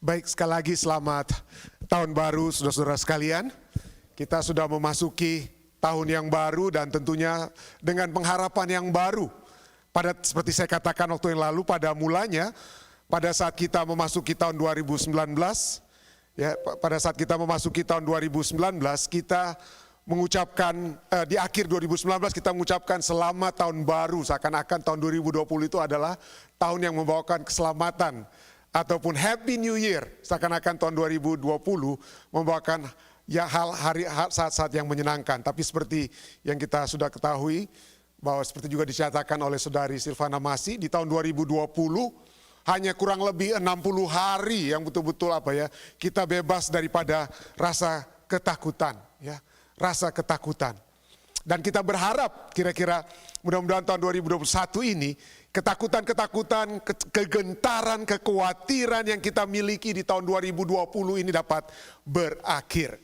Baik, sekali lagi selamat tahun baru saudara-saudara sekalian. Kita sudah memasuki tahun yang baru dan tentunya dengan pengharapan yang baru. Seperti saya katakan waktu yang lalu, pada mulanya, pada saat kita memasuki tahun 2019, pada saat kita memasuki tahun 2019, kita mengucapkan, di akhir 2019 kita mengucapkan selamat tahun baru, seakan-akan tahun 2020 itu adalah tahun yang membawakan keselamatan, ataupun Happy New Year, seakan-akan tahun 2020 membawakan saat-saat yang menyenangkan. Tapi seperti yang kita sudah ketahui, bahwa seperti juga dicatatkan oleh saudari Silvana Masih, di tahun 2020 hanya kurang lebih 60 hari yang betul-betul kita bebas daripada rasa ketakutan, rasa ketakutan. Dan kita berharap kira-kira mudah-mudahan tahun 2021 ini ketakutan-ketakutan, kegentaran, kekhawatiran yang kita miliki di tahun 2020 ini dapat berakhir.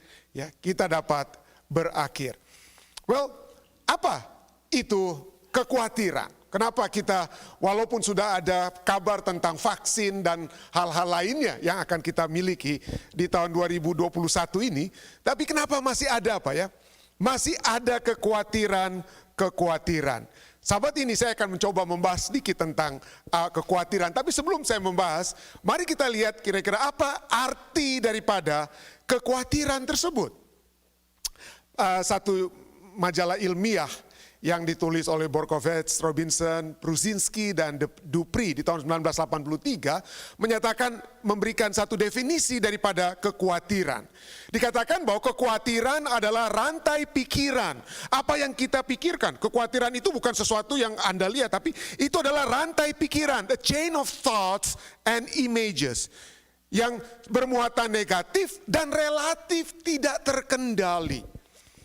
Kita dapat berakhir. Well, apa itu kekhawatiran? Kenapa kita walaupun sudah ada kabar tentang vaksin dan hal-hal lainnya yang akan kita miliki di tahun 2021 ini, tapi kenapa masih ada masih ada kekhawatiran. Sahabat, ini saya akan mencoba membahas sedikit tentang kekhawatiran. Tapi sebelum saya membahas, mari kita lihat kira-kira apa arti daripada kekhawatiran tersebut. Satu majalah ilmiah yang ditulis oleh Borkovets, Robinson, Prusinski, dan Dupri di tahun 1983 memberikan satu definisi daripada kekhawatiran. Dikatakan bahwa kekhawatiran adalah rantai pikiran. Apa yang kita pikirkan, kekhawatiran itu bukan sesuatu yang Anda lihat, tapi itu adalah rantai pikiran, a chain of thoughts and images, yang bermuatan negatif dan relatif tidak terkendali.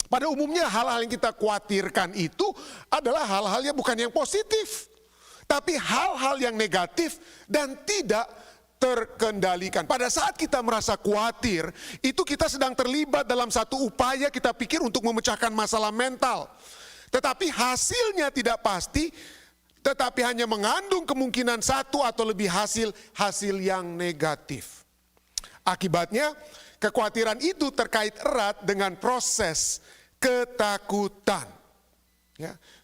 Pada umumnya hal-hal yang kita khawatirkan itu adalah hal-hal yang bukan yang positif, tapi hal-hal yang negatif dan tidak terkendalikan. Pada saat kita merasa khawatir, itu kita sedang terlibat dalam satu upaya kita pikir untuk memecahkan masalah mental. Tetapi hasilnya tidak pasti, tetapi hanya mengandung kemungkinan satu atau lebih hasil yang negatif. Akibatnya, kekhawatiran itu terkait erat dengan proses ketakutan.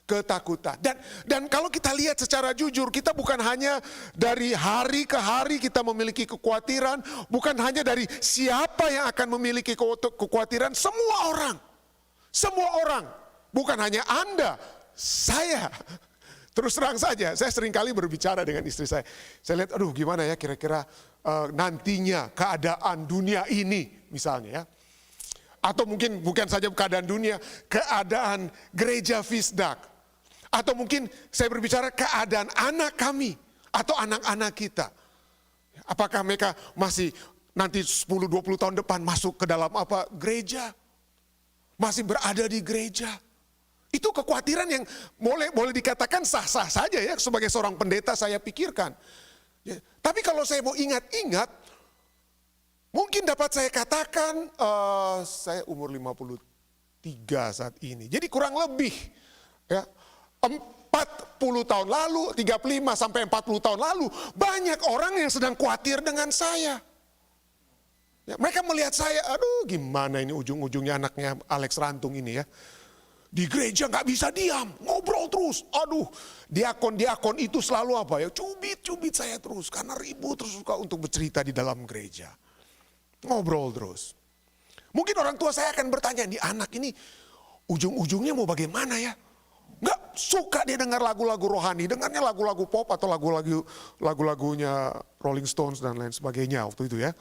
Ketakutan. Dan kalau kita lihat secara jujur, kita bukan hanya dari hari ke hari kita memiliki kekhawatiran, bukan hanya dari siapa yang akan memiliki kekhawatiran, semua orang, bukan hanya Anda, saya. Terus terang saja, saya seringkali berbicara dengan istri saya lihat, gimana ya kira-kira nantinya keadaan dunia ini misalnya atau mungkin bukan saja keadaan dunia, keadaan gereja Visdak. Atau mungkin saya berbicara keadaan anak kami atau anak-anak kita. Apakah mereka masih nanti 10-20 tahun depan masuk ke dalam gereja? Masih berada di gereja? Itu kekhawatiran yang boleh dikatakan sah-sah saja ya, sebagai seorang pendeta saya pikirkan. Tapi kalau saya mau ingat-ingat, mungkin dapat saya katakan, saya umur 53 saat ini. Jadi kurang lebih 40 tahun lalu, 35 sampai 40 tahun lalu, banyak orang yang sedang khawatir dengan saya. Mereka melihat saya, gimana ini ujung-ujungnya anaknya Alex Rantung ini ya. Di gereja gak bisa diam, ngobrol terus. Diakon-diakon itu selalu cubit-cubit saya terus. Karena ribut terus suka untuk bercerita di dalam gereja. Ngobrol terus. Mungkin orang tua saya akan bertanya, nih anak ini ujung-ujungnya mau bagaimana ya? Gak suka dia dengar lagu-lagu rohani, dengarnya lagu-lagu pop atau lagu-lagunya Rolling Stones dan lain sebagainya waktu itu ya.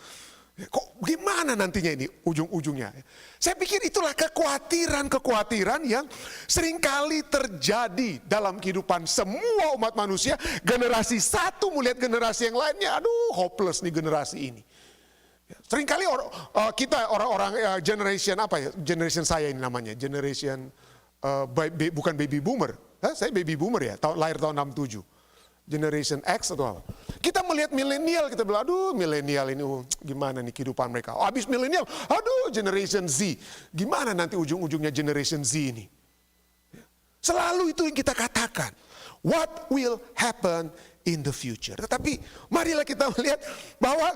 Kok gimana nantinya ini ujung-ujungnya? Saya pikir itulah kekhawatiran yang seringkali terjadi dalam kehidupan semua umat manusia. Generasi satu melihat generasi yang lainnya, hopeless nih generasi ini. Seringkali kita orang-orang generation saya ini namanya, generation bukan baby boomer. Saya baby boomer ya, lahir tahun 67. Generation X atau apa. Kita melihat milenial, kita bilang, milenial ini gimana nih kehidupan mereka. Habis milenial, Generation Z. Gimana nanti ujung-ujungnya Generation Z ini. Selalu itu yang kita katakan. What will happen in the future. Tetapi marilah kita melihat bahwa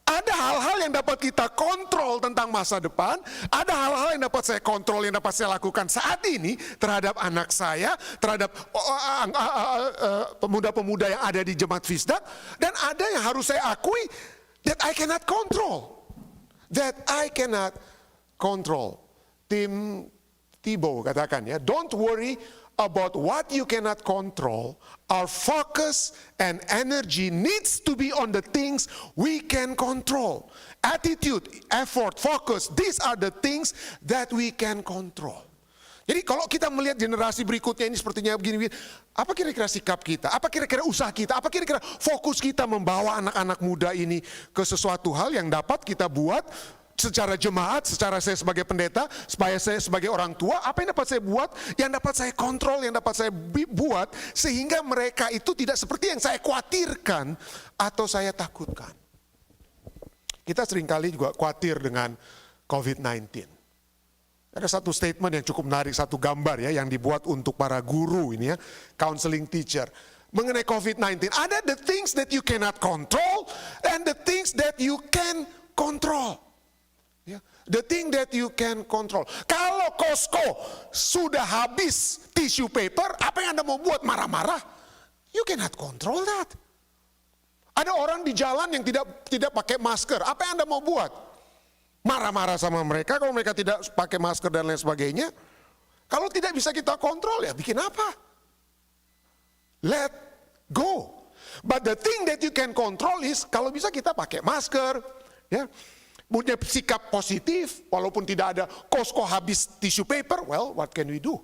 ada hal-hal yang dapat kita kontrol tentang masa depan, ada hal-hal yang dapat saya kontrol, yang dapat saya lakukan saat ini terhadap anak saya, terhadap pemuda-pemuda yang ada di Jemaat Fisdak, dan ada yang harus saya akui that I cannot control. That I cannot control. Tim Tebow katakan ya, don't worry about what you cannot control. Our focus and energy needs to be on the things we can control. Attitude, effort, focus, these are the things that we can control. Jadi kalau kita melihat generasi berikutnya ini sepertinya begini, apa kira-kira sikap kita, apa kira-kira usaha kita, apa kira-kira fokus kita membawa anak-anak muda ini ke sesuatu hal yang dapat kita buat secara jemaat, secara saya sebagai pendeta, supaya saya sebagai orang tua, apa yang dapat saya buat, yang dapat saya kontrol, yang dapat saya buat, sehingga mereka itu tidak seperti yang saya khawatirkan atau saya takutkan. Kita seringkali juga khawatir dengan COVID-19. Ada satu statement yang cukup menarik, satu gambar ya, yang dibuat untuk para guru ini ya, counseling teacher. Mengenai COVID-19, ada the things that you cannot control, and the things that you can control. Ya, the thing that you can control. Kalau Costco sudah habis tissue paper, apa yang Anda mau buat marah-marah? You cannot control that. Ada orang di jalan yang tidak pakai masker, apa yang Anda mau buat? Marah-marah sama mereka kalau mereka tidak pakai masker dan lain sebagainya. Kalau tidak bisa kita kontrol, ya bikin apa? Let go. But the thing that you can control is kalau bisa kita pakai masker, ya. Punya sikap positif, walaupun tidak ada Costco habis tissue paper, well, what can we do?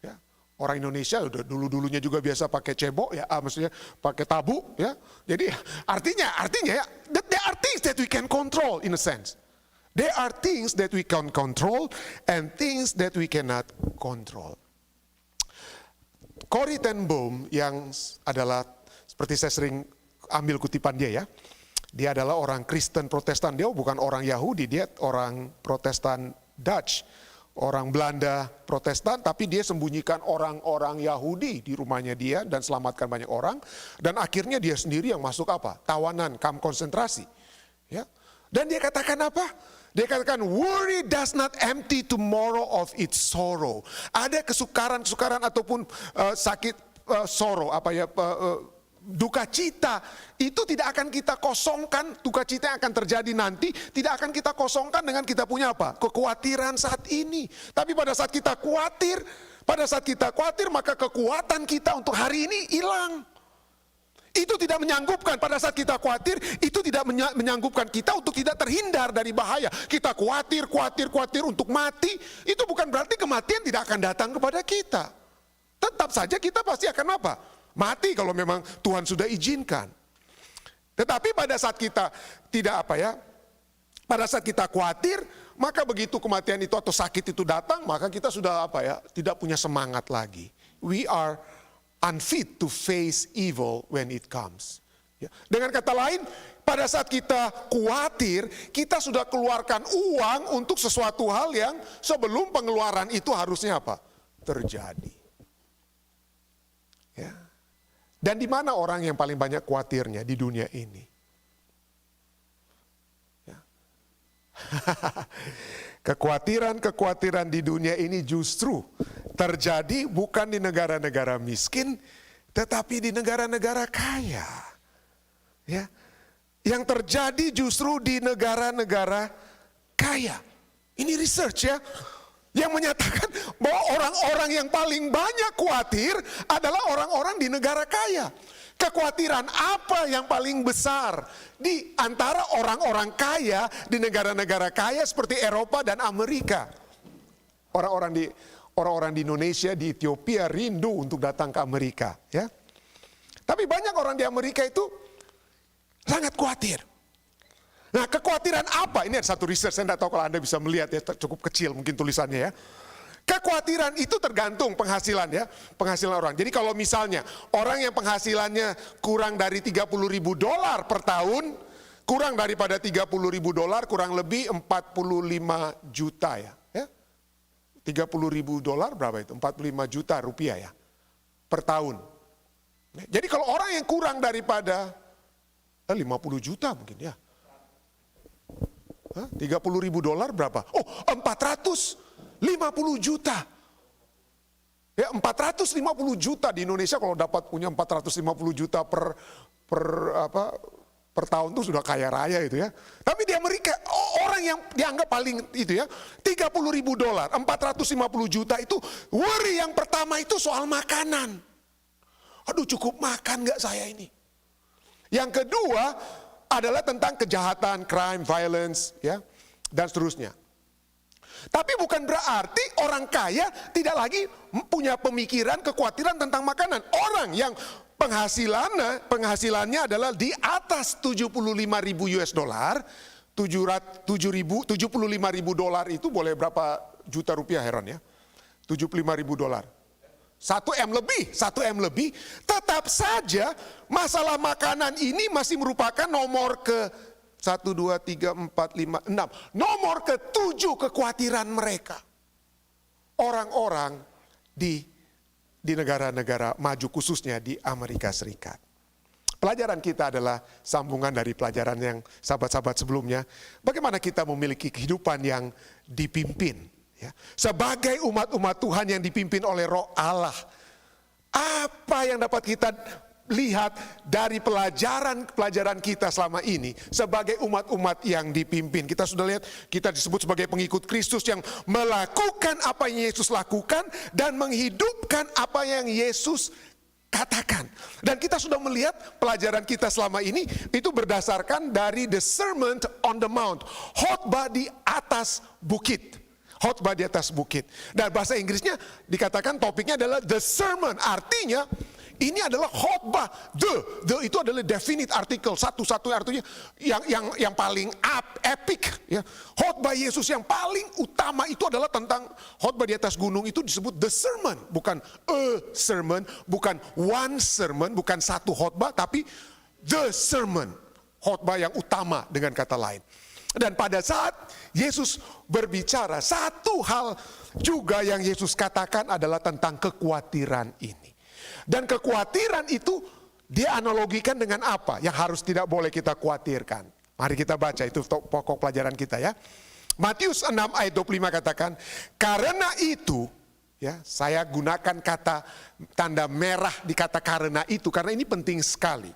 Ya, orang Indonesia udah dulu-dulunya juga biasa pakai cebok, ya, maksudnya pakai tabu, ya. Jadi artinya ya, there are things that we can control in a sense. There are things that we can control and things that we cannot control. Corrie ten Boom yang adalah seperti saya sering ambil kutipan dia ya. Dia adalah orang Kristen Protestan, dia bukan orang Yahudi, dia orang Protestan Dutch, orang Belanda Protestan, tapi dia sembunyikan orang-orang Yahudi di rumahnya dia dan selamatkan banyak orang, dan akhirnya dia sendiri yang masuk apa? Tawanan, kamp konsentrasi. Ya. Dan dia katakan apa? Dia katakan, worry does not empty tomorrow of its sorrow. Ada kesukaran-kesukaran ataupun sakit, sorrow, duka cita itu tidak akan kita kosongkan. Duka cita yang akan terjadi nanti tidak akan kita kosongkan dengan kita punya apa? Kekhawatiran saat ini. Tapi pada saat kita khawatir, maka kekuatan kita untuk hari ini hilang. Itu tidak menyanggupkan. Pada saat kita khawatir, itu tidak menyanggupkan kita untuk tidak terhindar dari bahaya. Kita khawatir untuk mati. Itu bukan berarti kematian tidak akan datang kepada kita. Tetap saja kita pasti akan apa? Mati kalau memang Tuhan sudah izinkan. Tetapi pada saat kita pada saat kita khawatir, maka begitu kematian itu atau sakit itu datang, maka kita sudah tidak punya semangat lagi. We are unfit to face evil when it comes. Ya. Dengan kata lain, pada saat kita khawatir, kita sudah keluarkan uang untuk sesuatu hal yang sebelum pengeluaran itu harusnya apa? Terjadi. Ya. Dan di mana orang yang paling banyak khawatirnya di dunia ini? Ya. Kekhawatiran di dunia ini justru terjadi bukan di negara-negara miskin, tetapi di negara-negara kaya. Ya. Yang terjadi justru di negara-negara kaya. Ini research ya. Yang menyatakan bahwa orang-orang yang paling banyak khawatir adalah orang-orang di negara kaya. Kekhawatiran apa yang paling besar di antara orang-orang kaya di negara-negara kaya seperti Eropa dan Amerika? Orang-orang di Indonesia, di Ethiopia rindu untuk datang ke Amerika, ya. Tapi banyak orang di Amerika itu sangat khawatir. Nah, kekhawatiran apa? Ini ada satu riset, saya tidak tahu kalau Anda bisa melihat ya, cukup kecil mungkin tulisannya ya. Kekhawatiran itu tergantung penghasilan ya, penghasilan orang. Jadi kalau misalnya orang yang penghasilannya kurang dari $30.000 per tahun, kurang daripada $30.000, kurang lebih 45 juta ya. $30.000 berapa itu? 45 juta rupiah ya, per tahun. Jadi kalau orang yang kurang daripada 50 juta mungkin ya. $30.000 berapa? Oh, 450 juta. Ya, 450 juta di Indonesia kalau dapat punya 450 juta per tahun tuh sudah kaya raya itu ya. Tapi di Amerika orang yang dianggap paling itu ya, $30.000, 450 juta itu worry yang pertama itu soal makanan. Aduh, cukup makan nggak saya ini? Yang kedua adalah tentang kejahatan, crime, violence, ya, dan seterusnya. Tapi bukan berarti orang kaya tidak lagi punya pemikiran, kekhawatiran tentang makanan. Orang yang penghasilannya adalah di atas $75.000, $75.000 itu boleh berapa juta rupiah Heron ya? $75.000. 1 M lebih, tetap saja masalah makanan ini masih merupakan nomor ke 1, 2, 3, 4, 5, 6. Nomor ke-7 kekhawatiran mereka. Orang-orang di negara-negara maju, khususnya di Amerika Serikat. Pelajaran kita adalah sambungan dari pelajaran yang sahabat-sahabat sebelumnya. Bagaimana kita memiliki kehidupan yang dipimpin. Ya. Sebagai umat-umat Tuhan yang dipimpin oleh Roh Allah. Apa yang dapat kita lihat dari pelajaran kita selama ini sebagai umat-umat yang dipimpin. Kita sudah lihat, kita disebut sebagai pengikut Kristus yang melakukan apa yang Yesus lakukan dan menghidupkan apa yang Yesus katakan. Dan kita sudah melihat pelajaran kita selama ini itu berdasarkan dari the Sermon on the Mount, khotbah di atas bukit. Khotbah di atas bukit. Dan bahasa Inggrisnya dikatakan topiknya adalah the sermon, artinya ini adalah khotbah. The itu adalah definite artikel, satu-satu artinya yang paling epic ya. Khotbah Yesus yang paling utama itu adalah tentang khotbah di atas gunung, itu disebut the sermon, bukan a sermon, bukan one sermon, bukan satu khotbah, tapi the sermon, khotbah yang utama dengan kata lain. Dan pada saat Yesus berbicara, satu hal juga yang Yesus katakan adalah tentang kekhawatiran ini. Dan kekhawatiran itu dia analogikan dengan apa yang harus tidak boleh kita khawatirkan. Mari kita baca, itu pokok pelajaran kita ya. Matius 6 ayat 25 katakan, karena itu, ya, saya gunakan kata tanda merah di kata karena itu, karena ini penting sekali.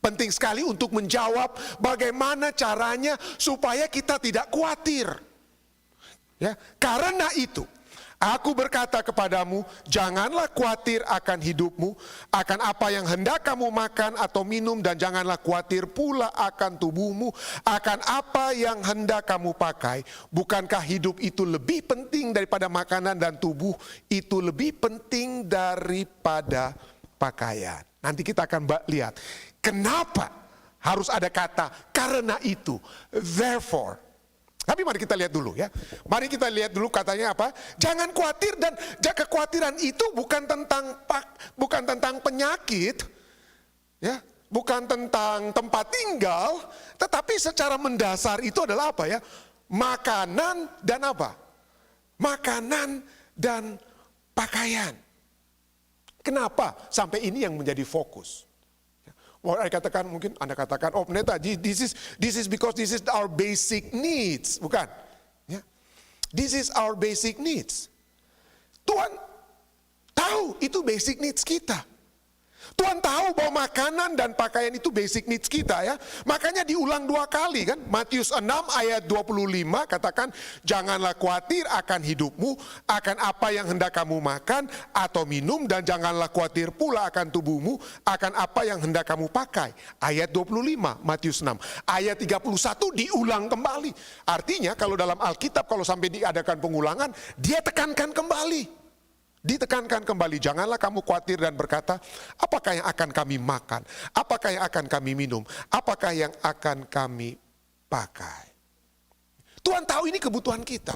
Penting sekali untuk menjawab bagaimana caranya supaya kita tidak khawatir. Ya, karena itu, aku berkata kepadamu, janganlah khawatir akan hidupmu, akan apa yang hendak kamu makan atau minum, dan janganlah khawatir pula akan tubuhmu, akan apa yang hendak kamu pakai. Bukankah hidup itu lebih penting daripada makanan dan tubuh itu lebih penting daripada pakaian? Nanti kita akan lihat kenapa harus ada kata karena itu, therefore. Tapi mari kita lihat dulu ya. Mari kita lihat dulu katanya apa? Jangan khawatir, dan kekhawatiran itu bukan tentang penyakit, ya, bukan tentang tempat tinggal, tetapi secara mendasar itu adalah apa ya? Makanan dan apa? Makanan dan pakaian. Kenapa sampai ini yang menjadi fokus? Mungkin Anda katakan, oh pendeta, this is because this is our basic needs, bukan? Ya, this is our basic needs. Tuhan tahu itu basic needs kita. Tuhan tahu bahwa makanan dan pakaian itu basic needs kita ya. Makanya diulang 2 kali kan. Matius 6 ayat 25 katakan, janganlah khawatir akan hidupmu, akan apa yang hendak kamu makan atau minum, dan janganlah khawatir pula akan tubuhmu, akan apa yang hendak kamu pakai. Ayat 25 Matius 6. Ayat 31 diulang kembali. Artinya kalau dalam Alkitab kalau sampai diadakan pengulangan, dia tekankan kembali. Ditekankan kembali, janganlah kamu khawatir dan berkata, apakah yang akan kami makan, apakah yang akan kami minum, apakah yang akan kami pakai. Tuhan tahu ini kebutuhan kita.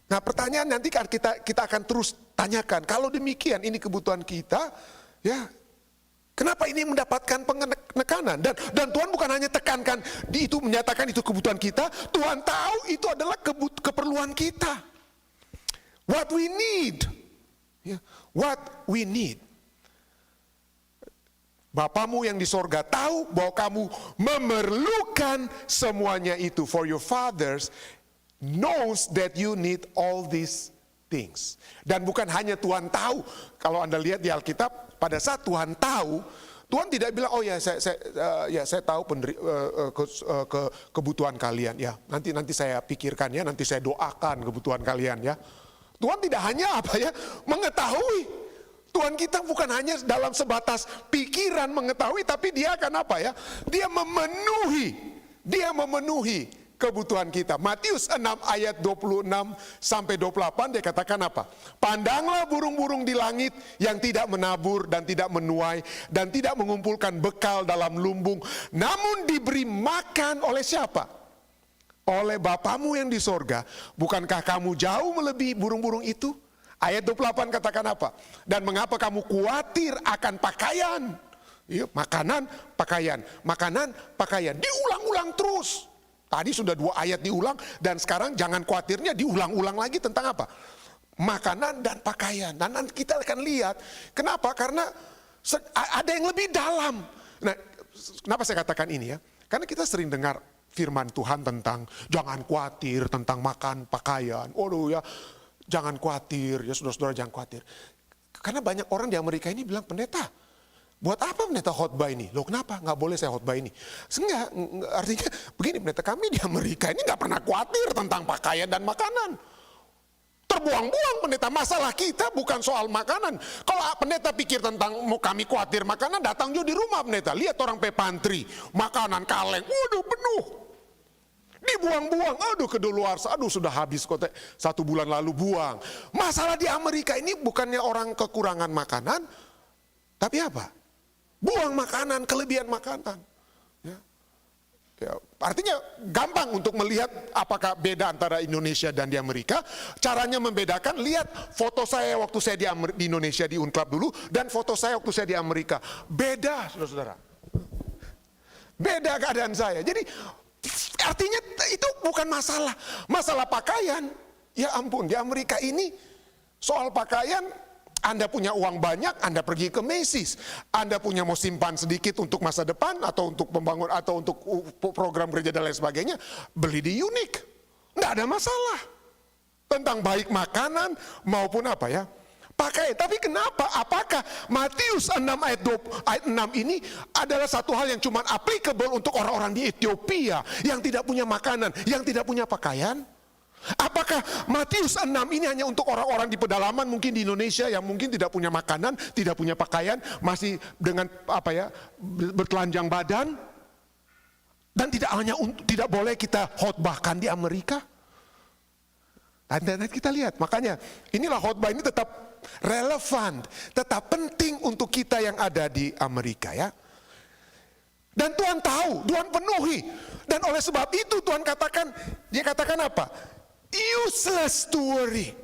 Nah pertanyaan nanti kita akan terus tanyakan, kalau demikian ini kebutuhan kita, ya kenapa ini mendapatkan penekanan? Dan Tuhan bukan hanya tekankan, itu menyatakan itu kebutuhan kita, Tuhan tahu itu adalah keperluan kita. What we need, what we need. Bapamu yang di sorga tahu bahwa kamu memerlukan semuanya itu. For your fathers knows that you need all these things. Dan bukan hanya Tuhan tahu. Kalau Anda lihat di Alkitab, pada saat Tuhan tahu, Tuhan tidak bilang, oh ya saya tahu kebutuhan kalian ya. Nanti saya pikirkan ya, nanti saya doakan kebutuhan kalian ya. Tuhan tidak hanya mengetahui. Tuhan kita bukan hanya dalam sebatas pikiran mengetahui, tapi dia akan Dia memenuhi kebutuhan kita. Matius 6 ayat 26 sampai 28 dia katakan apa? Pandanglah burung-burung di langit yang tidak menabur dan tidak menuai dan tidak mengumpulkan bekal dalam lumbung, namun diberi makan oleh siapa? Oleh Bapamu yang di sorga. Bukankah kamu jauh melebihi burung-burung itu? Ayat 28 katakan apa? Dan mengapa kamu khawatir akan pakaian? Makanan, pakaian. Diulang-ulang terus. Tadi sudah 2 ayat diulang, dan sekarang jangan khawatirnya diulang-ulang lagi tentang apa? Makanan dan pakaian. Dan nanti kita akan lihat. Kenapa? Karena ada yang lebih dalam. Nah, kenapa saya katakan ini ya? Karena kita sering dengar firman Tuhan tentang jangan khawatir tentang makan, pakaian. Jangan khawatir, ya saudara-saudara jangan khawatir. Karena banyak orang di Amerika ini bilang, pendeta, buat apa pendeta khotbah ini? Loh kenapa? Nggak boleh saya khotbah ini. Enggak, artinya begini pendeta, kami di Amerika ini nggak pernah khawatir tentang pakaian dan makanan. Terbuang-buang pendeta, masalah kita bukan soal makanan. Kalau pendeta pikir tentang mau kami khawatir makanan, datang juga di rumah pendeta. Lihat orang pantry, makanan kaleng, waduh penuh. Dibuang-buang, kedaluarsa, sudah habis kok 1 bulan lalu buang. Masalah di Amerika ini bukannya orang kekurangan makanan, tapi apa? Buang makanan, kelebihan makanan. Ya, artinya gampang untuk melihat apakah beda antara Indonesia dan di Amerika. Caranya membedakan, lihat foto saya waktu saya di Indonesia di Unclub dulu, dan foto saya waktu saya di Amerika. Beda, saudara-saudara. Beda keadaan saya. Jadi artinya itu bukan masalah. Masalah pakaian, ya ampun, di Amerika ini soal pakaian, Anda punya uang banyak, Anda pergi ke Macy's. Anda punya mau simpan sedikit untuk masa depan, atau untuk membangun, atau untuk program gereja dan lain sebagainya, beli di Unique. Nggak ada masalah. Tentang baik makanan maupun pakai. Tapi kenapa? Apakah Matius 6 ayat 6 ini adalah satu hal yang cuma applicable untuk orang-orang di Ethiopia yang tidak punya makanan, yang tidak punya pakaian? Apakah Matius 6 ini hanya untuk orang-orang di pedalaman mungkin di Indonesia yang mungkin tidak punya makanan, tidak punya pakaian, masih dengan bertelanjang badan? Dan tidak boleh kita khotbahkan di Amerika? Dan kita lihat, makanya inilah khotbah ini tetap relevan, tetap penting untuk kita yang ada di Amerika ya. Dan Tuhan tahu, Tuhan penuhi. Dan oleh sebab itu Tuhan katakan, dia katakan apa? Useless to worry.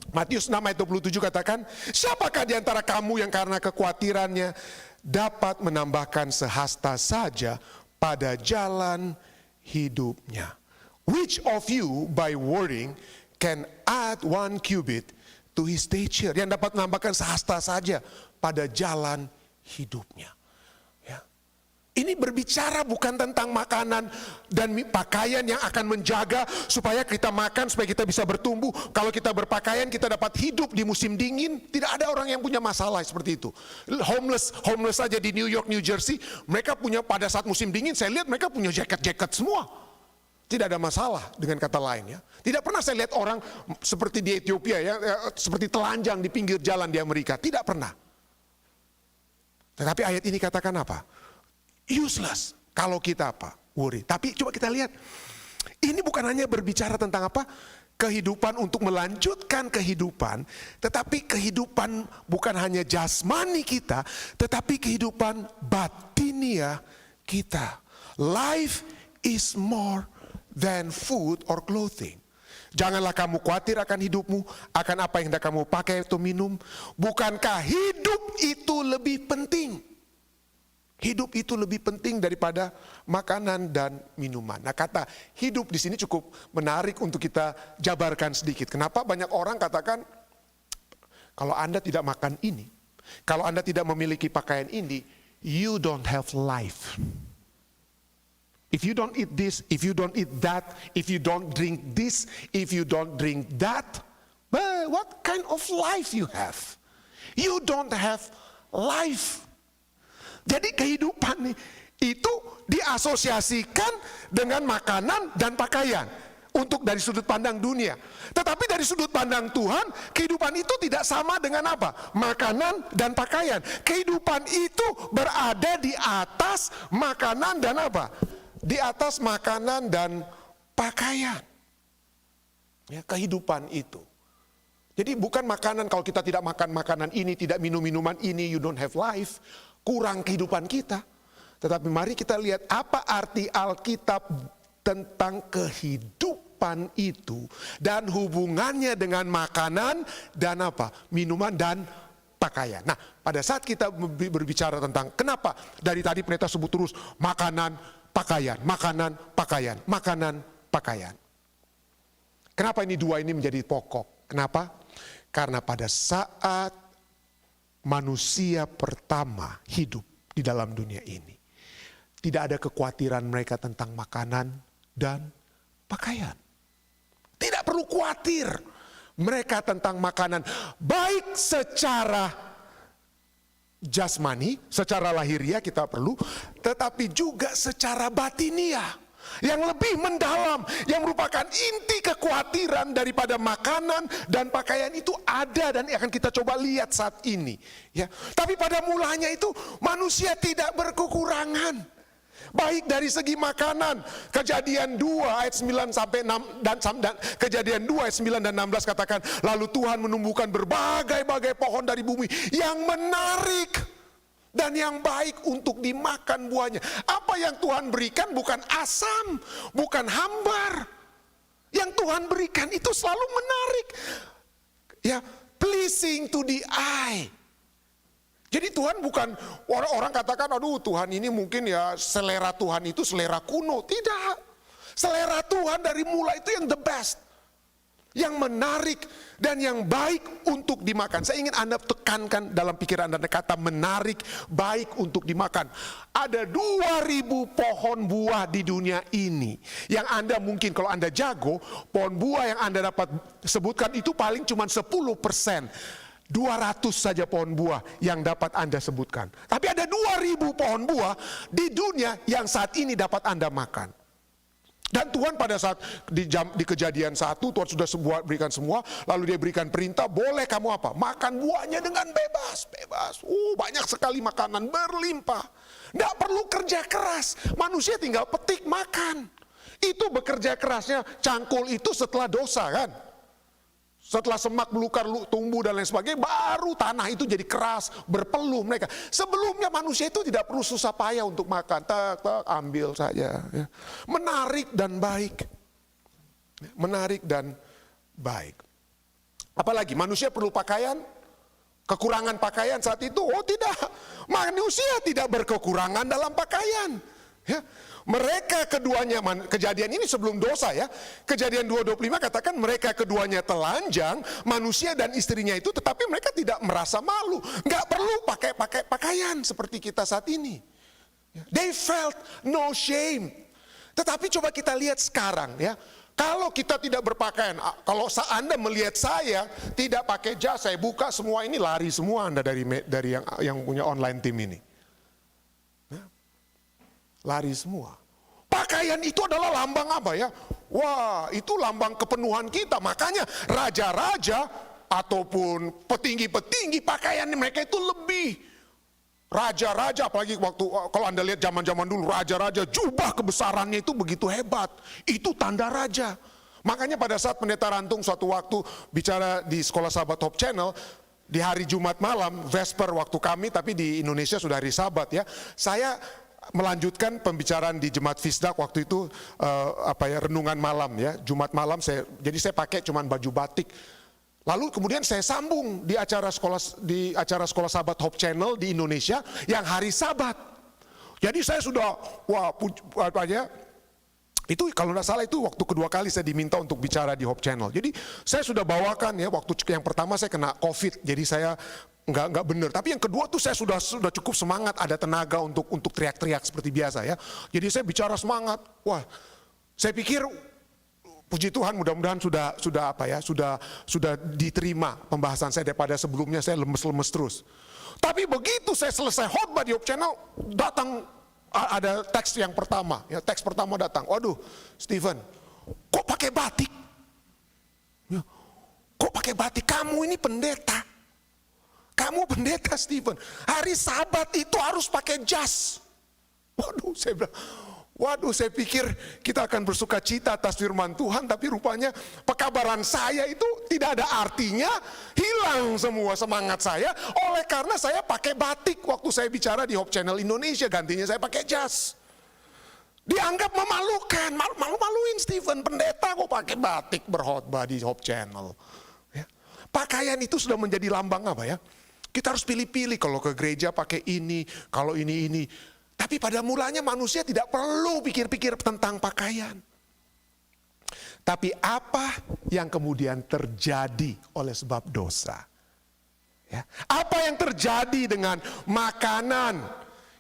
Matius 6 ayat 27 katakan, siapakah di antara kamu yang karena kekhawatirannya dapat menambahkan sehasta saja pada jalan hidupnya? Which of you by worrying can add 1 cubit to his stature? Yang dapat menambahkan sehasta saja pada jalan hidupnya. Ya. Ini berbicara bukan tentang makanan dan pakaian yang akan menjaga supaya kita makan, supaya kita bisa bertumbuh. Kalau kita berpakaian, kita dapat hidup di musim dingin. Tidak ada orang yang punya masalah seperti itu. Homeless saja di New York, New Jersey, mereka punya pada saat musim dingin, saya lihat mereka punya jaket-jaket semua. Tidak ada masalah, dengan kata lain ya. Tidak pernah saya lihat orang seperti di Ethiopia ya, seperti telanjang di pinggir jalan di Amerika. Tidak pernah. Tetapi ayat ini katakan apa? Useless. Kalau kita worry. Tapi coba kita lihat. Ini bukan hanya berbicara tentang kehidupan untuk melanjutkan kehidupan. Tetapi kehidupan bukan hanya jasmani kita, tetapi kehidupan batinia kita. Life is more than food or clothing. Janganlah kamu khawatir akan hidupmu, akan apa yang hendak kamu pakai atau minum. Bukankah hidup itu lebih penting? Hidup itu lebih penting daripada makanan dan minuman. Nah, kata hidup di sini cukup menarik untuk kita jabarkan sedikit. Kenapa banyak orang katakan, kalau Anda tidak makan ini, Kalau Anda tidak memiliki pakaian ini, you don't have life. If you don't eat this, if you don't eat that, if you don't drink this, if you don't drink that, well, what kind of life you have? You don't have life. Jadi kehidupan itu diasosiasikan dengan makanan dan pakaian untuk dari sudut pandang dunia. Tetapi dari sudut pandang Tuhan, kehidupan itu tidak sama dengan apa? Makanan dan pakaian. Kehidupan itu berada di atas makanan dan apa? Di atas makanan dan pakaian. Ya, kehidupan itu. Jadi bukan makanan, kalau kita tidak makan makanan ini, tidak minum minuman ini, you don't have life. Kurang kehidupan kita. Tetapi mari kita lihat apa arti Alkitab tentang kehidupan itu dan hubungannya dengan makanan dan apa? Minuman dan pakaian. Nah, pada saat kita berbicara tentang kenapa dari tadi pendeta sebut terus makanan, pakaian, makanan, pakaian, makanan, pakaian. Kenapa ini dua ini menjadi pokok? Kenapa? Karena pada saat manusia pertama hidup di dalam dunia ini, tidak ada kekhawatiran mereka tentang makanan dan pakaian. Tidak perlu khawatir mereka tentang makanan, baik secara jasmani, secara lahiriah kita perlu, tetapi juga secara batiniah. Yang lebih mendalam, yang merupakan inti kekhawatiran daripada makanan dan pakaian itu ada dan akan kita coba lihat saat ini. Ya, tapi pada mulanya itu manusia tidak berkekurangan. Baik dari segi makanan, Kejadian 2 ayat 9 sampai 6 dan Kejadian 2 ayat 9 dan 16 katakan, lalu Tuhan menumbuhkan berbagai-bagai pohon dari bumi yang menarik dan yang baik untuk dimakan buahnya. Apa yang Tuhan berikan bukan asam, bukan hambar. Yang Tuhan berikan itu selalu menarik. Ya, pleasing to the eye. Jadi Tuhan bukan, orang katakan, aduh Tuhan ini mungkin ya selera Tuhan itu selera kuno. Tidak. Selera Tuhan dari mulai itu yang the best. Yang menarik dan yang baik untuk dimakan. Saya ingin Anda tekankan dalam pikiran Anda kata menarik, baik untuk dimakan. Ada 2.000 pohon buah di dunia ini. Yang Anda mungkin kalau Anda jago, pohon buah yang Anda dapat sebutkan itu paling cuma 10%. 200 saja pohon buah yang dapat Anda sebutkan. Tapi ada 2.000 pohon buah di dunia yang saat ini dapat Anda makan. Dan Tuhan pada saat di Kejadian 1 Tuhan sudah berikan semua, lalu dia berikan perintah, boleh kamu apa? Makan buahnya dengan bebas. Banyak sekali makanan berlimpah. Tidak perlu kerja keras, manusia tinggal petik makan. Itu bekerja kerasnya cangkul itu setelah dosa kan. Setelah semak belukar tumbuh dan lain sebagainya, baru tanah itu jadi keras, berpeluh mereka. Sebelumnya manusia itu tidak perlu susah payah untuk makan, ambil saja. Ya. Menarik dan baik. Menarik dan baik. Apalagi manusia perlu pakaian? Kekurangan pakaian saat itu? Oh tidak, manusia tidak berkekurangan dalam pakaian. Ya. Mereka keduanya, kejadian ini sebelum dosa ya, Kejadian 2:25 katakan mereka keduanya telanjang, manusia dan istrinya itu, tetapi mereka tidak merasa malu, nggak perlu pakai pakaian seperti kita saat ini. They felt no shame. Tetapi coba kita lihat sekarang ya, kalau kita tidak berpakaian, kalau Anda melihat saya tidak pakai jas, saya buka semua ini lari semua Anda dari yang punya online team ini. Lari semua. Pakaian itu adalah lambang apa ya? Wah, itu lambang kepenuhan kita. Makanya raja-raja ataupun petinggi-petinggi pakaian mereka itu lebih. Raja-raja, apalagi waktu kalau Anda lihat zaman-zaman dulu, raja-raja jubah kebesarannya itu begitu hebat. Itu tanda raja. Makanya pada saat Pendeta Rantung suatu waktu bicara di Sekolah Sahabat Hope Channel, di hari Jumat malam, Vesper waktu kami, tapi di Indonesia sudah hari Sabat ya, saya melanjutkan pembicaraan di Jemaat Fisdak waktu itu renungan malam ya, Jumat malam jadi saya pakai cuman baju batik. Lalu kemudian saya sambung di acara sekolah Sahabat Hope Channel di Indonesia yang hari Sabat. Jadi saya sudah itu kalau tidak salah itu waktu kedua kali saya diminta untuk bicara di Hope Channel. Jadi saya sudah bawakan ya, waktu yang pertama saya kena COVID, jadi saya nggak benar. Tapi yang kedua tuh saya sudah cukup semangat, ada tenaga untuk teriak-teriak seperti biasa ya. Jadi saya bicara semangat. Wah, saya pikir puji Tuhan mudah-mudahan sudah diterima pembahasan saya daripada sebelumnya saya lemes-lemes terus. Tapi begitu saya selesai khotbah di Hope Channel, datang ada teks yang pertama. Ya, teks pertama datang. Waduh, Stephen, kok pakai batik? Ya, kok pakai batik? Kamu ini pendeta. Kamu pendeta Stephen, hari Sabat itu harus pakai jas. Waduh, saya pikir kita akan bersuka cita atas firman Tuhan, tapi rupanya pekabaran saya itu tidak ada artinya, hilang semua semangat saya, oleh karena saya pakai batik waktu saya bicara di Hope Channel Indonesia, gantinya saya pakai jas. Dianggap memalukan, malu-maluin Stephen, pendeta kok pakai batik berkhotbah di Hope Channel. Ya. Pakaian itu sudah menjadi lambang apa ya? Kita harus pilih-pilih kalau ke gereja pakai ini, kalau ini. Tapi pada mulanya manusia tidak perlu pikir-pikir tentang pakaian. Tapi apa yang kemudian terjadi oleh sebab dosa? Ya. Apa yang terjadi dengan makanan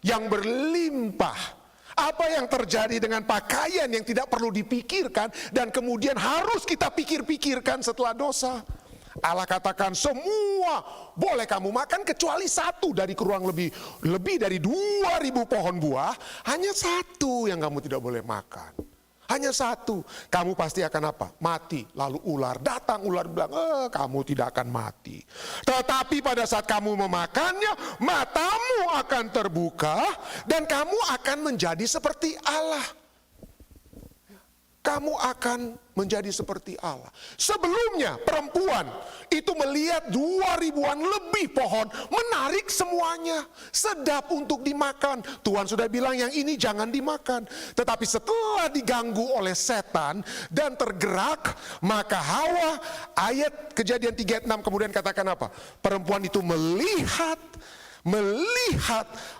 yang berlimpah? Apa yang terjadi dengan pakaian yang tidak perlu dipikirkan dan kemudian harus kita pikir-pikirkan setelah dosa? Allah katakan semua boleh kamu makan kecuali satu dari kurang lebih dari 2.000 pohon buah, hanya satu yang kamu tidak boleh makan. Hanya satu, kamu pasti akan apa? Mati. Lalu ular datang, ular bilang, kamu tidak akan mati. Tetapi pada saat kamu memakannya, matamu akan terbuka dan kamu akan menjadi seperti Allah. Kamu akan menjadi seperti Allah. Sebelumnya perempuan itu melihat 2.000-an lebih pohon, menarik semuanya, sedap untuk dimakan. Tuhan sudah bilang yang ini jangan dimakan. Tetapi setelah diganggu oleh setan dan tergerak, maka Hawa, ayat Kejadian 3:6 kemudian katakan apa? Perempuan itu melihat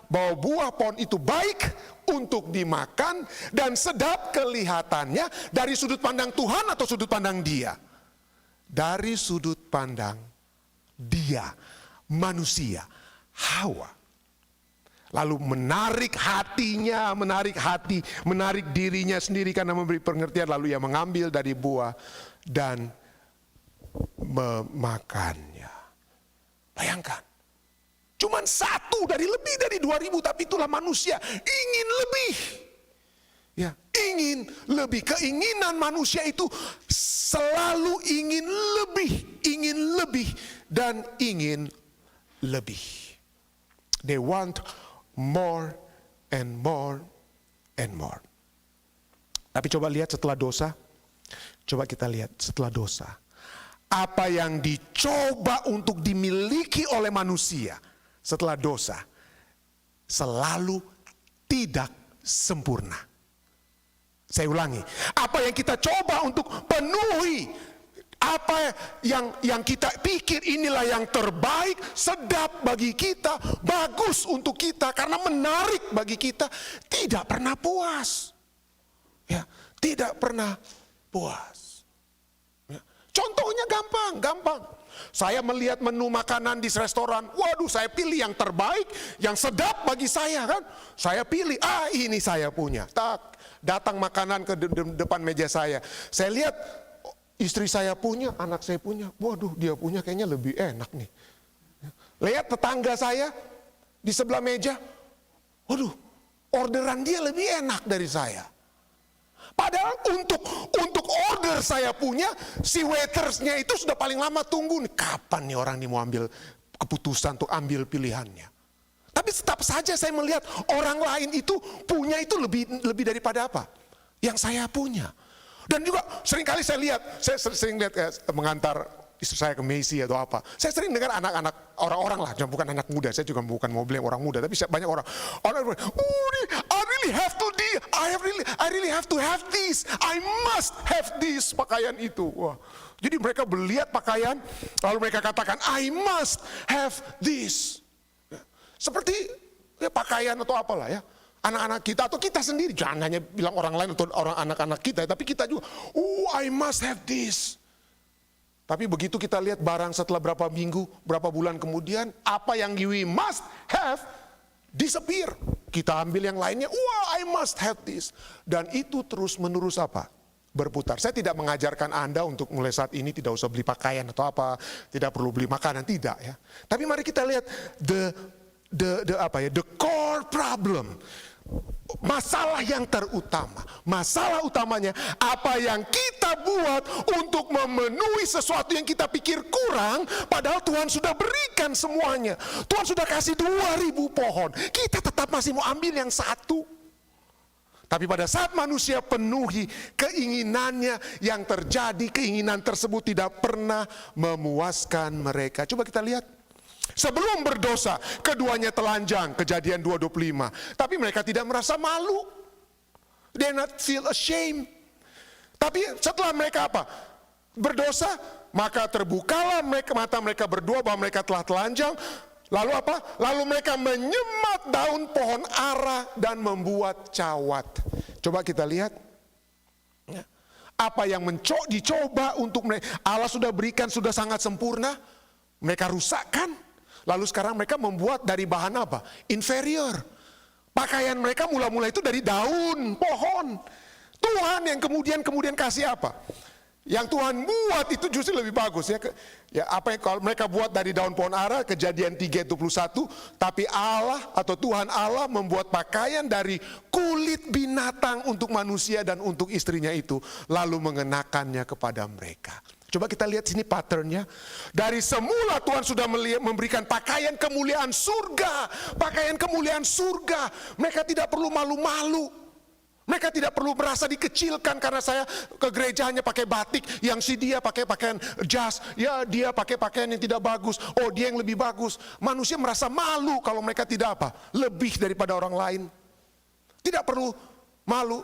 bahwa buah pohon itu baik untuk dimakan dan sedap kelihatannya dari sudut pandang Tuhan atau sudut pandang dia? Dari sudut pandang dia, manusia, Hawa. Lalu menarik hatinya, menarik dirinya sendiri karena memberi pengertian, lalu ia mengambil dari buah dan memakannya. Bayangkan. Cuman satu dari lebih dari 2.000, tapi itulah manusia ingin lebih. Ya, ingin lebih. Keinginan manusia itu selalu ingin lebih dan ingin lebih. They want more and more and more. Tapi coba lihat setelah dosa. Coba kita lihat setelah dosa. Apa yang dicoba untuk dimiliki oleh manusia setelah dosa selalu tidak sempurna. Saya ulangi, apa yang kita coba untuk penuhi, apa yang kita pikir inilah yang terbaik, sedap bagi kita, bagus untuk kita, karena menarik bagi kita, tidak pernah puas. Ya, tidak pernah puas. Ya. Contohnya gampang. Saya melihat menu makanan di restoran, waduh saya pilih yang terbaik, yang sedap bagi saya kan. Saya pilih, ini saya punya. Tak, datang makanan ke depan meja saya. Saya lihat istri saya punya, anak saya punya. Waduh dia punya kayaknya lebih enak nih. Lihat tetangga saya di sebelah meja, waduh orderan dia lebih enak dari saya. Padahal untuk order saya punya, si waitersnya itu sudah paling lama tunggu nih. Kapan nih orang ini mau ambil keputusan untuk ambil pilihannya. Tapi tetap saja saya melihat orang lain itu punya itu lebih daripada apa? Yang saya punya. Dan juga seringkali saya sering lihat mengantar istri saya ke Macy atau apa. Saya sering dengar anak-anak, orang-orang lah, bukan anak muda. Saya juga bukan mau blame orang muda, tapi banyak orang I really have to have this. I must have this, pakaian itu. Wah. Jadi mereka melihat pakaian, lalu mereka katakan, I must have this. Seperti ya, pakaian atau apalah ya. Anak-anak kita atau kita sendiri, jangan hanya bilang orang lain atau orang anak-anak kita, tapi kita juga, I must have this. Tapi begitu kita lihat barang setelah berapa minggu, berapa bulan kemudian, apa yang we must have disappear. Kita ambil yang lainnya, wah I must have this. Dan itu terus menerus apa? Berputar. Saya tidak mengajarkan Anda untuk mulai saat ini tidak usah beli pakaian atau apa, tidak perlu beli makanan, tidak ya. Tapi mari kita lihat the core problem. Masalah yang terutama, masalah utamanya apa yang kita buat untuk memenuhi sesuatu yang kita pikir kurang, padahal Tuhan sudah berikan semuanya. Tuhan sudah kasih 2000 pohon, kita tetap masih mau ambil yang satu. Tapi pada saat manusia penuhi keinginannya, yang terjadi keinginan tersebut tidak pernah memuaskan mereka. Coba kita lihat. Sebelum berdosa, keduanya telanjang, Kejadian 2:25. Tapi mereka tidak merasa malu. They not feel ashamed. Tapi setelah mereka apa? Berdosa, maka terbukalah mata mereka berdua bahwa mereka telah telanjang. Lalu apa? Lalu mereka menyemat daun pohon ara dan membuat cawat. Coba kita lihat. Apa yang dicoba untuk mereka, Allah sudah berikan, sudah sangat sempurna. Mereka rusakkan. Lalu sekarang mereka membuat dari bahan apa? Inferior. Pakaian mereka mula-mula itu dari daun pohon. Tuhan yang kemudian kasih apa? Yang Tuhan buat itu justru lebih bagus ya. Ya apa yang kalau mereka buat dari daun pohon ara, Kejadian 3:21, tapi Allah atau Tuhan Allah membuat pakaian dari kulit binatang untuk manusia dan untuk istrinya itu, lalu mengenakannya kepada mereka. Coba kita lihat sini patternnya. Dari semula Tuhan sudah memberikan pakaian kemuliaan surga. Pakaian kemuliaan surga. Mereka tidak perlu malu-malu. Mereka tidak perlu merasa dikecilkan karena saya ke gereja hanya pakai batik. Yang si dia pakai pakaian jas. Ya dia pakai pakaian yang tidak bagus. Oh dia yang lebih bagus. Manusia merasa malu kalau mereka tidak apa? Lebih daripada orang lain. Tidak perlu malu.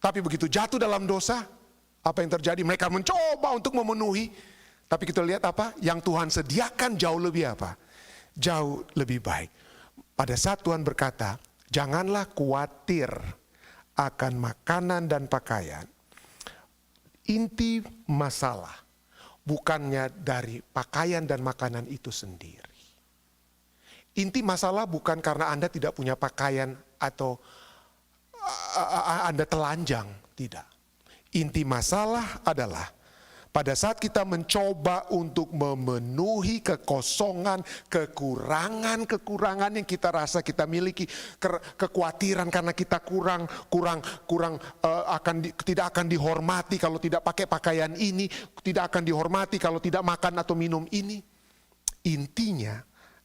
Tapi begitu jatuh dalam dosa, apa yang terjadi? Mereka mencoba untuk memenuhi. Tapi kita lihat apa? Yang Tuhan sediakan jauh lebih apa? Jauh lebih baik. Pada saat Tuhan berkata, janganlah khawatir akan makanan dan pakaian. Inti masalah bukannya dari pakaian dan makanan itu sendiri. Inti masalah bukan karena Anda tidak punya pakaian atau Anda telanjang, tidak. Inti masalah adalah pada saat kita mencoba untuk memenuhi kekosongan, kekurangan yang kita rasa kita miliki, kekhawatiran karena kita tidak akan dihormati kalau tidak pakai pakaian ini, tidak akan dihormati kalau tidak makan atau minum ini. Intinya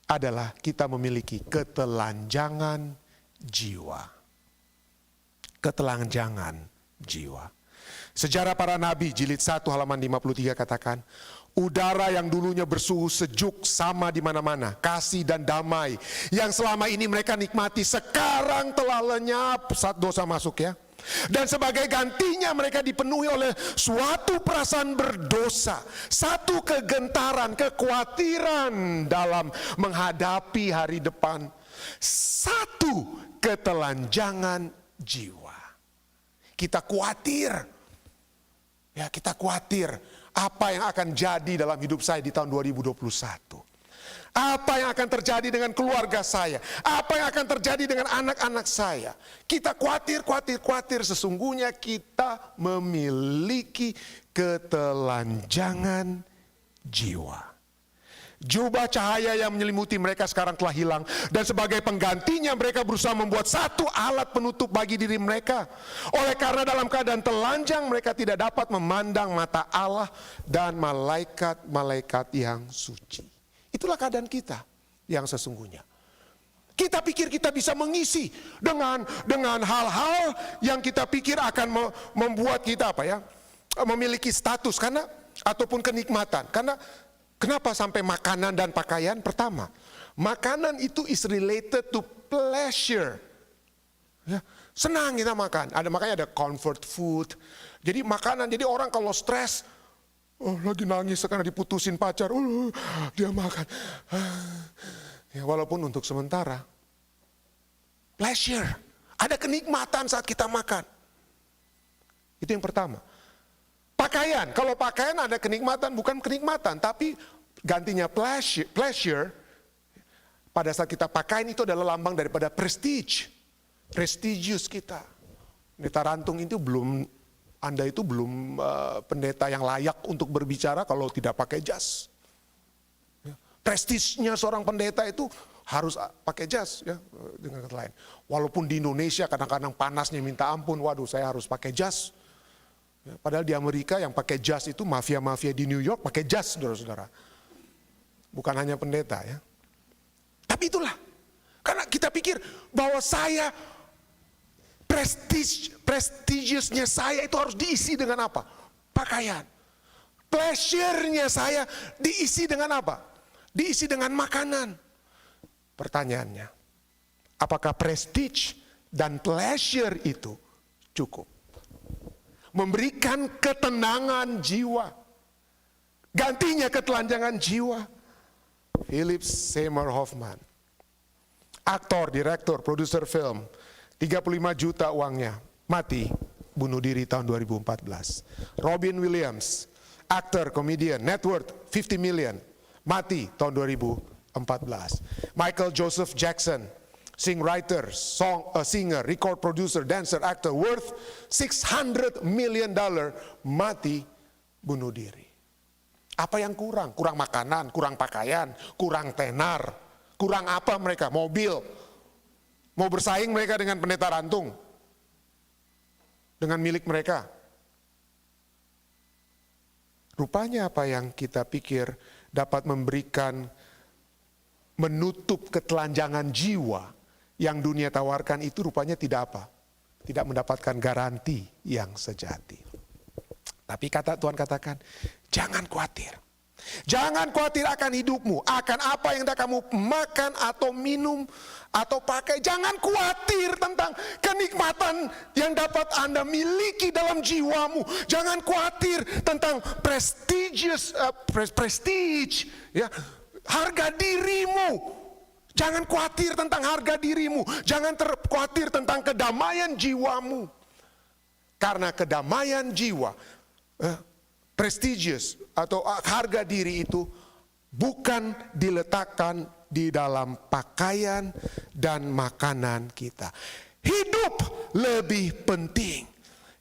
adalah kita memiliki ketelanjangan jiwa. Ketelanjangan jiwa. Sejarah Para Nabi jilid 1 halaman 53 katakan, udara yang dulunya bersuhu sejuk sama di mana-mana, kasih dan damai yang selama ini mereka nikmati sekarang telah lenyap saat dosa masuk ya. Dan sebagai gantinya mereka dipenuhi oleh suatu perasaan berdosa, satu kegentaran, kekhawatiran dalam menghadapi hari depan, satu ketelanjangan jiwa. Kita khawatir. Ya, kita khawatir apa yang akan jadi dalam hidup saya di tahun 2021. Apa yang akan terjadi dengan keluarga saya? Apa yang akan terjadi dengan anak-anak saya? Kita khawatir. Sesungguhnya kita memiliki ketelanjangan jiwa. Jubah cahaya yang menyelimuti mereka sekarang telah hilang. Dan sebagai penggantinya mereka berusaha membuat satu alat penutup bagi diri mereka. Oleh karena dalam keadaan telanjang mereka tidak dapat memandang mata Allah dan malaikat-malaikat yang suci. Itulah keadaan kita yang sesungguhnya. Kita pikir kita bisa mengisi dengan hal-hal yang kita pikir akan membuat kita memiliki status ataupun kenikmatan. Karena kenapa sampai makanan dan pakaian? Pertama, makanan itu is related to pleasure. Ya, senang kita makan. Makanya ada comfort food. Jadi makanan, jadi orang kalau stres, lagi nangis karena diputusin pacar, dia makan. Ya, walaupun untuk sementara. Pleasure. Ada kenikmatan saat kita makan. Itu yang pertama. Pakaian, kalau pakaian ada kenikmatan, bukan kenikmatan, tapi gantinya pleasure. Pada saat kita pakaian itu adalah lambang daripada prestige. Prestigious kita. Pendeta Rantung itu Anda itu belum pendeta yang layak untuk berbicara kalau tidak pakai jas. Prestisnya seorang pendeta itu harus pakai jas, ya, dengan kata lain. Walaupun di Indonesia kadang-kadang panasnya minta ampun, waduh saya harus pakai jas. Ya, padahal di Amerika yang pakai jas itu mafia-mafia di New York pakai jas, saudara-saudara. Bukan hanya pendeta, ya. Tapi itulah, karena kita pikir bahwa saya prestigiousnya saya itu harus diisi dengan apa? Pakaian. Pleasure-nya saya diisi dengan apa? Diisi dengan makanan. Pertanyaannya, apakah prestige dan pleasure itu cukup? Memberikan ketenangan jiwa. Gantinya ketelanjangan jiwa. Philip Seymour Hoffman, aktor, direktur, produser film, 35 juta uangnya, mati, bunuh diri tahun 2014. Robin Williams, aktor, komedian, net worth 50 million, mati tahun 2014. Michael Joseph Jackson, singer, record producer, dancer, actor, worth $600 million, mati, bunuh diri. Apa yang kurang? Kurang makanan, kurang pakaian, kurang tenar, kurang apa mereka? Mobil. Mau bersaing mereka dengan pendeta Rantung? Dengan milik mereka? Rupanya apa yang kita pikir dapat memberikan, menutup ketelanjangan jiwa yang dunia tawarkan itu rupanya tidak apa? Tidak mendapatkan garansi yang sejati. Tapi Tuhan katakan, jangan khawatir. Jangan khawatir akan hidupmu, akan apa yang hendak kamu makan atau minum atau pakai. Jangan khawatir tentang kenikmatan yang dapat Anda miliki dalam jiwamu. Jangan khawatir tentang prestige, ya, harga dirimu. Jangan khawatir tentang harga dirimu. Jangan khawatir tentang kedamaian jiwamu. Karena kedamaian jiwa, prestigious atau harga diri itu bukan diletakkan di dalam pakaian dan makanan kita. Hidup lebih penting.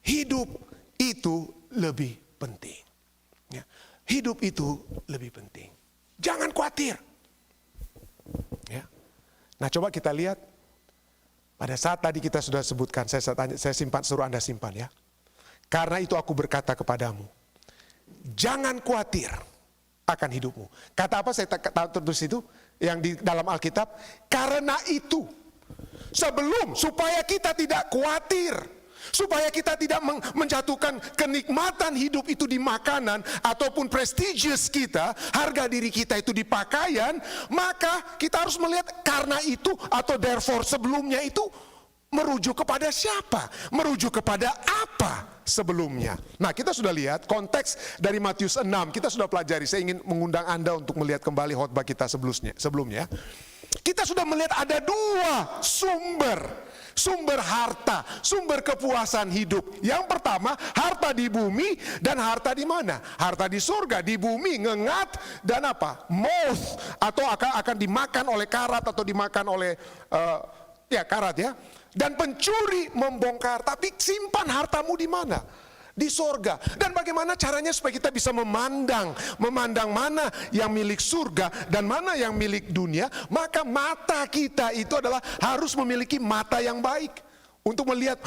Hidup itu lebih penting. Ya. Hidup itu lebih penting. Jangan khawatir. Ya. Nah, coba kita lihat pada saat tadi kita sudah sebutkan, saya simpan, suruh Anda simpan, ya. Karena itu aku berkata kepadamu, jangan khawatir akan hidupmu. Kata apa saya tertulis itu yang di dalam Alkitab? Karena itu, supaya kita tidak khawatir, supaya kita tidak menjatuhkan kenikmatan hidup itu di makanan ataupun prestigious kita, harga diri kita itu di pakaian, maka kita harus melihat karena itu atau therefore sebelumnya itu merujuk kepada siapa? Merujuk kepada apa sebelumnya? Nah, kita sudah lihat konteks dari Matius 6. Kita sudah pelajari. Saya ingin mengundang Anda untuk melihat kembali khotbah kita sebelumnya. Kita sudah melihat ada dua sumber harta, sumber kepuasan hidup. Yang pertama, harta di bumi dan harta di mana? Harta di surga. Di bumi ngengat dan apa? Moth, atau akan dimakan oleh karat atau dimakan oleh karat, ya. Dan pencuri membongkar. Tapi simpan hartamu di mana? Di sorga. Dan bagaimana caranya supaya kita bisa memandang mana yang milik surga dan mana yang milik dunia? Maka mata kita itu adalah harus memiliki mata yang baik untuk melihat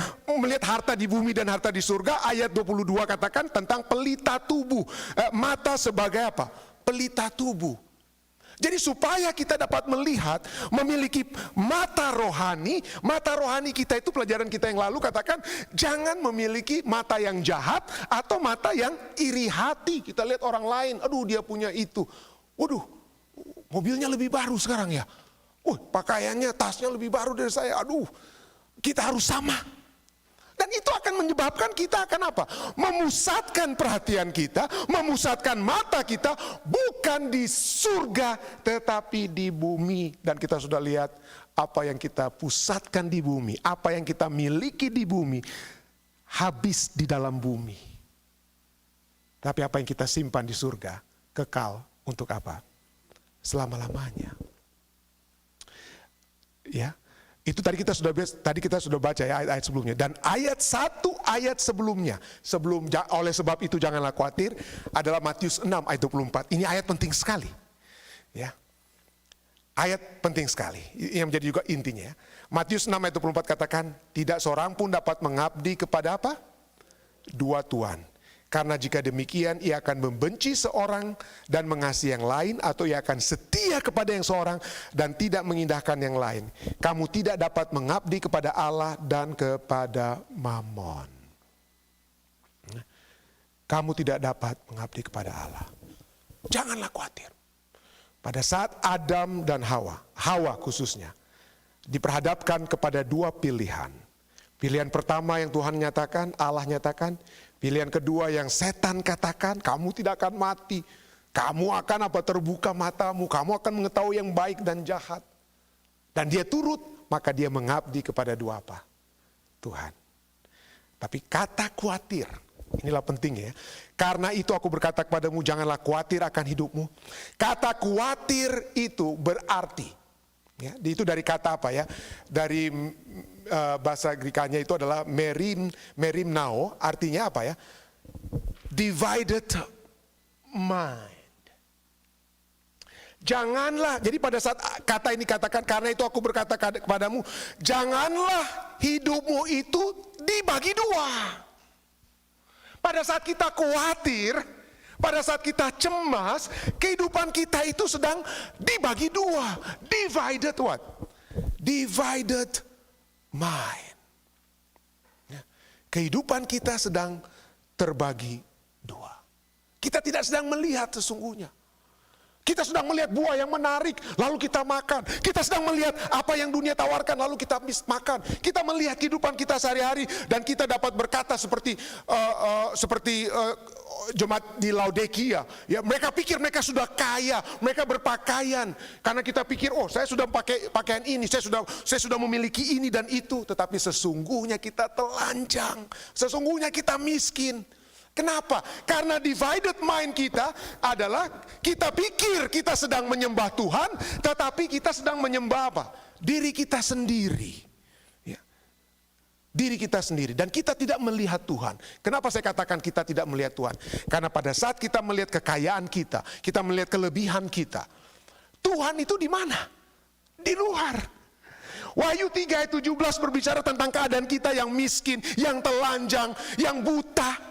harta di bumi dan harta di surga. Ayat 22 katakan tentang pelita tubuh. Mata sebagai apa? Pelita tubuh. Jadi supaya kita dapat melihat, memiliki mata rohani kita itu pelajaran kita yang lalu katakan, jangan memiliki mata yang jahat atau mata yang iri hati. Kita lihat orang lain, aduh dia punya itu, waduh mobilnya lebih baru sekarang ya, pakaiannya, tasnya lebih baru dari saya, aduh kita harus sama. Dan itu akan menyebabkan kita akan apa? Memusatkan perhatian kita, memusatkan mata kita bukan di surga tetapi di bumi. Dan kita sudah lihat apa yang kita pusatkan di bumi, apa yang kita miliki di bumi habis di dalam bumi. Tapi apa yang kita simpan di surga, kekal untuk apa? Selama-lamanya. Ya, itu tadi kita sudah baca ya ayat-ayat sebelumnya. Dan ayat sebelumnya, oleh sebab itu janganlah khawatir, adalah Matius 6 ayat 24. Ini ayat penting sekali. Ya. Ayat penting sekali, yang menjadi juga intinya. Matius 6 ayat 24 katakan, tidak seorang pun dapat mengabdi kepada apa? Dua tuan. Karena jika demikian ia akan membenci seorang dan mengasihi yang lain, atau ia akan setia kepada yang seorang dan tidak mengindahkan yang lain. Kamu tidak dapat mengabdi kepada Allah dan kepada Mammon. Kamu tidak dapat mengabdi kepada Allah. Janganlah khawatir. Pada saat Adam dan Hawa khususnya, diperhadapkan kepada dua pilihan. Pilihan pertama yang Tuhan nyatakan, Allah nyatakan. Pilihan kedua yang setan katakan, kamu tidak akan mati. Kamu akan terbuka matamu, kamu akan mengetahui yang baik dan jahat. Dan dia turut, maka dia mengabdi kepada dua apa? Tuhan. Tapi kata khawatir, inilah penting ya. Karena itu aku berkata kepadamu, janganlah khawatir akan hidupmu. Kata khawatir itu berarti, ya, itu dari kata apa ya? Dari bahasa Grekanya itu adalah merimnao, artinya apa ya? Divided mind. Janganlah, jadi pada saat kata ini katakan, karena itu aku berkata kepadamu, janganlah hidupmu itu dibagi dua. Pada saat kita khawatir, pada saat kita cemas, kehidupan kita itu sedang dibagi dua. Divided what? Divided mind. Kehidupan kita sedang terbagi dua. Kita tidak sedang melihat sesungguhnya. Kita sedang melihat buah yang menarik, lalu kita makan. Kita sedang melihat apa yang dunia tawarkan, lalu kita makan. Kita melihat kehidupan kita sehari-hari, dan kita dapat berkata seperti jemaat di Laodikia. Ya, mereka pikir mereka sudah kaya, mereka berpakaian. Karena kita pikir, oh saya sudah pakai pakaian ini, saya sudah memiliki ini dan itu. Tetapi sesungguhnya kita telanjang, sesungguhnya kita miskin. Kenapa? Karena divided mind kita adalah kita pikir kita sedang menyembah Tuhan, tetapi kita sedang menyembah apa? Diri kita sendiri. Ya. Diri kita sendiri, dan kita tidak melihat Tuhan. Kenapa saya katakan kita tidak melihat Tuhan? Karena pada saat kita melihat kekayaan kita melihat kelebihan kita, Tuhan itu di mana? Di luar. Wahyu 3 ayat 17 berbicara tentang keadaan kita yang miskin, yang telanjang, yang buta.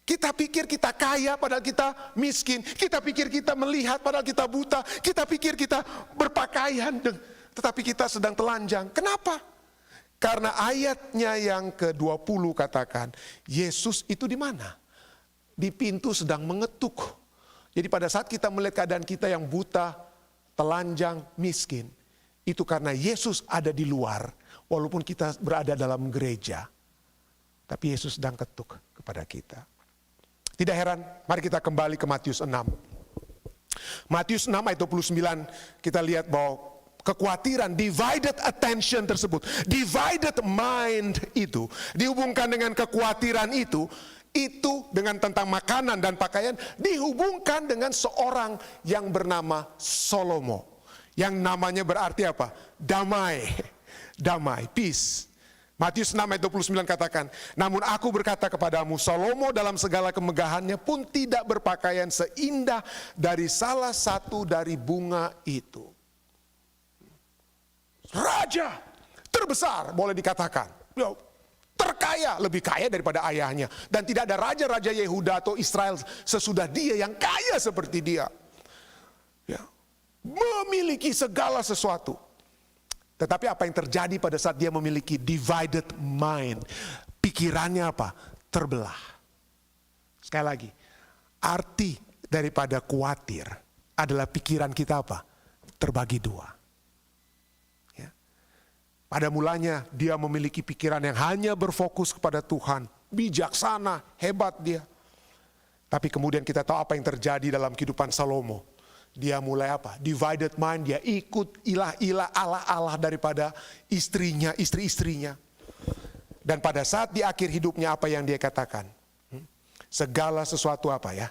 Kita pikir kita kaya padahal kita miskin. Kita pikir kita melihat padahal kita buta. Kita pikir kita berpakaian tetapi kita sedang telanjang. Kenapa? Karena ayatnya yang ke-20 katakan, Yesus itu di mana? Di pintu sedang mengetuk. Jadi pada saat kita melihat keadaan kita yang buta, telanjang, miskin, itu karena Yesus ada di luar. Walaupun kita berada dalam gereja, tapi Yesus sedang ketuk kepada kita. Tidak heran, mari kita kembali ke Matius 6. Matius 6 ayat 29, kita lihat bahwa kekhawatiran, divided attention tersebut, divided mind itu, dihubungkan dengan kekhawatiran itu dengan tentang makanan dan pakaian, dihubungkan dengan seorang yang bernama Salomo. Yang namanya berarti apa? Damai, peace. Matius 6 ayat 29 katakan, namun aku berkata kepadamu, Salomo dalam segala kemegahannya pun tidak berpakaian seindah dari salah satu dari bunga itu. Raja terbesar boleh dikatakan, terkaya, lebih kaya daripada ayahnya. Dan tidak ada raja-raja Yehuda atau Israel sesudah dia yang kaya seperti dia. Ya, memiliki segala sesuatu. Tetapi apa yang terjadi pada saat dia memiliki divided mind? Pikirannya apa? Terbelah. Sekali lagi, arti daripada khawatir adalah pikiran kita apa? Terbagi dua. Ya. Pada mulanya dia memiliki pikiran yang hanya berfokus kepada Tuhan. Bijaksana, hebat dia. Tapi kemudian kita tahu apa yang terjadi dalam kehidupan Salomo. Dia mulai apa? Divided mind, dia ikut ilah-ilah, Allah-Allah daripada istrinya, istri-istrinya. Dan pada saat di akhir hidupnya apa yang dia katakan? Segala sesuatu apa ya?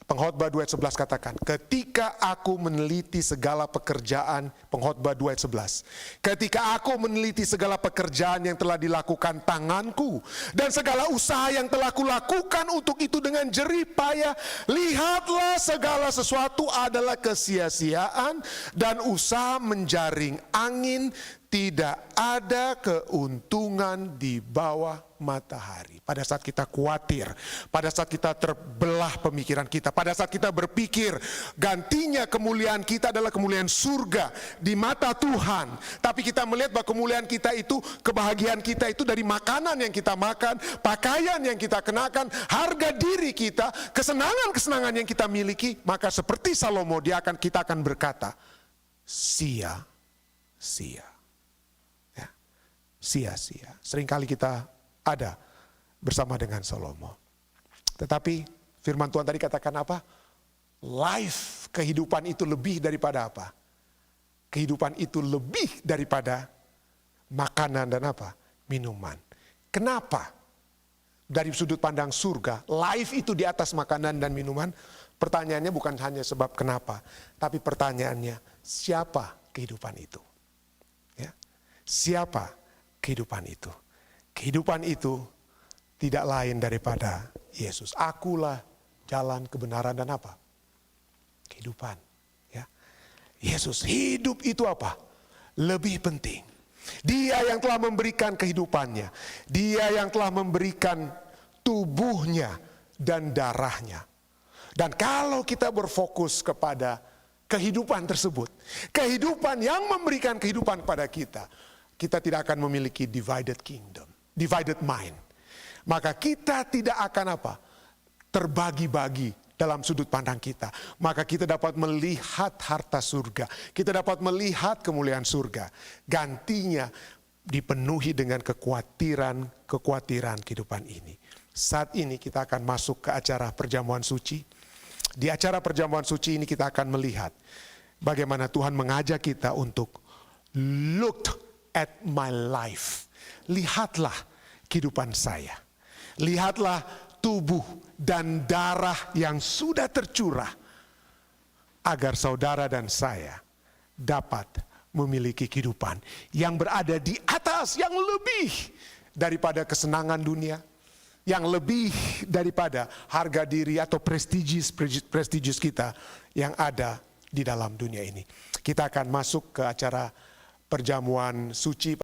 Pengkhotbah 2 ayat 11 katakan, ketika aku meneliti segala pekerjaan, Pengkhotbah 2 ayat 11. Ketika aku meneliti segala pekerjaan yang telah dilakukan tanganku, dan segala usaha yang telah kulakukan untuk itu dengan jerih payah, lihatlah segala sesuatu adalah kesia-siaan dan usaha menjaring angin, tidak ada keuntungan di bawah matahari. Pada saat kita khawatir, pada saat kita terbelah pemikiran kita, pada saat kita berpikir gantinya kemuliaan kita adalah kemuliaan surga di mata Tuhan, tapi kita melihat bahwa kemuliaan kita itu, kebahagiaan kita itu dari makanan yang kita makan, pakaian yang kita kenakan, harga diri kita, kesenangan-kesenangan yang kita miliki, maka seperti Salomo kita akan berkata, sia-sia. Sia-sia. Seringkali kita ada bersama dengan Salomo. Tetapi firman Tuhan tadi katakan apa? Life, kehidupan itu lebih daripada apa? Kehidupan itu lebih daripada makanan dan apa? Minuman. Kenapa? Dari sudut pandang surga, life itu di atas makanan dan minuman. Pertanyaannya bukan hanya sebab kenapa, tapi pertanyaannya siapa kehidupan itu? Ya. Siapa kehidupan itu? Kehidupan itu tidak lain daripada Yesus. Akulah jalan, kebenaran dan apa? Kehidupan. Ya. Yesus, hidup itu apa? Lebih penting. Dia yang telah memberikan kehidupannya. Dia yang telah memberikan tubuhnya dan darahnya. Dan kalau kita berfokus kepada kehidupan tersebut, kehidupan yang memberikan kehidupan pada kita, kita tidak akan memiliki divided kingdom, divided mind. Maka kita tidak akan apa? Terbagi-bagi dalam sudut pandang kita. Maka kita dapat melihat harta surga. Kita dapat melihat kemuliaan surga. Gantinya dipenuhi dengan kekhawatiran kehidupan ini. Saat ini kita akan masuk ke acara perjamuan suci. Di acara perjamuan suci ini kita akan melihat bagaimana Tuhan mengajak kita untuk look at my life. Lihatlah kehidupan saya. Lihatlah tubuh dan darah yang sudah tercurah agar saudara dan saya dapat memiliki kehidupan yang berada di atas, yang lebih daripada kesenangan dunia, yang lebih daripada harga diri atau prestigious kita yang ada di dalam dunia ini. Kita akan masuk ke acara perjamuan suci.